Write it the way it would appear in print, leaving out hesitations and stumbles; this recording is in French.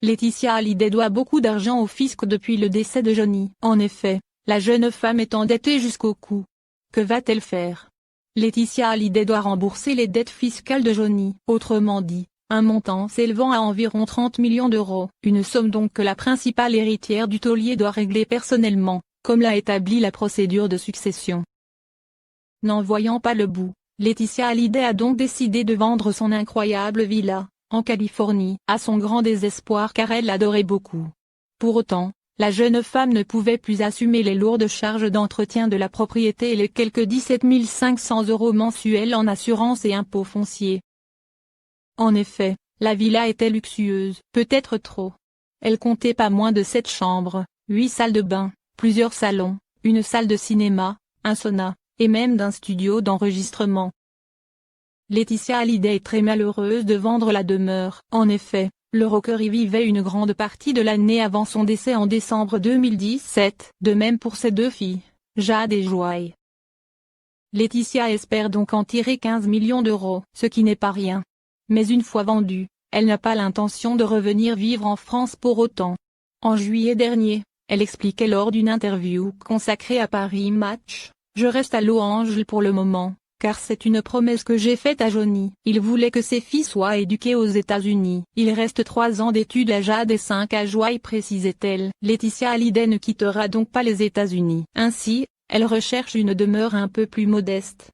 Laetitia Hallyday doit beaucoup d'argent au fisc depuis le décès de Johnny. En effet, la jeune femme est endettée jusqu'au cou. Que va-t-elle faire? Laetitia Hallyday doit rembourser les dettes fiscales de Johnny. Autrement dit, un montant s'élevant à environ 30 millions d'euros. Une somme donc que la principale héritière du taulier doit régler personnellement, comme l'a établi la procédure de succession. N'en voyant pas le bout, Laetitia Hallyday a donc décidé de vendre son incroyable villa, en Californie, à son grand désespoir car elle l'adorait beaucoup. Pour autant, la jeune femme ne pouvait plus assumer les lourdes charges d'entretien de la propriété et les quelques 17 500 € mensuels en assurance et impôts fonciers. En effet, la villa était luxueuse, peut-être trop. Elle comptait pas moins de 7 chambres, 8 salles de bain, plusieurs salons, une salle de cinéma, un sauna, et même d'un studio d'enregistrement. Laetitia Hallyday est très malheureuse de vendre la demeure. En effet, le rocker y vivait une grande partie de l'année avant son décès en décembre 2017, de même pour ses 2 filles, Jade et Joy. Laetitia espère donc en tirer 15 millions d'euros, ce qui n'est pas rien. Mais une fois vendue, elle n'a pas l'intention de revenir vivre en France pour autant. En juillet dernier, elle expliquait lors d'une interview consacrée à Paris Match: « Je reste à Los Angeles pour le moment, car c'est une promesse que j'ai faite à Johnny. Il voulait que ses filles soient éduquées aux États-Unis. Il reste 3 ans d'études à Jade et 5 à Joy, précisait-elle. Laetitia Hallyday ne quittera donc pas les États-Unis. Ainsi, elle recherche une demeure un peu plus modeste,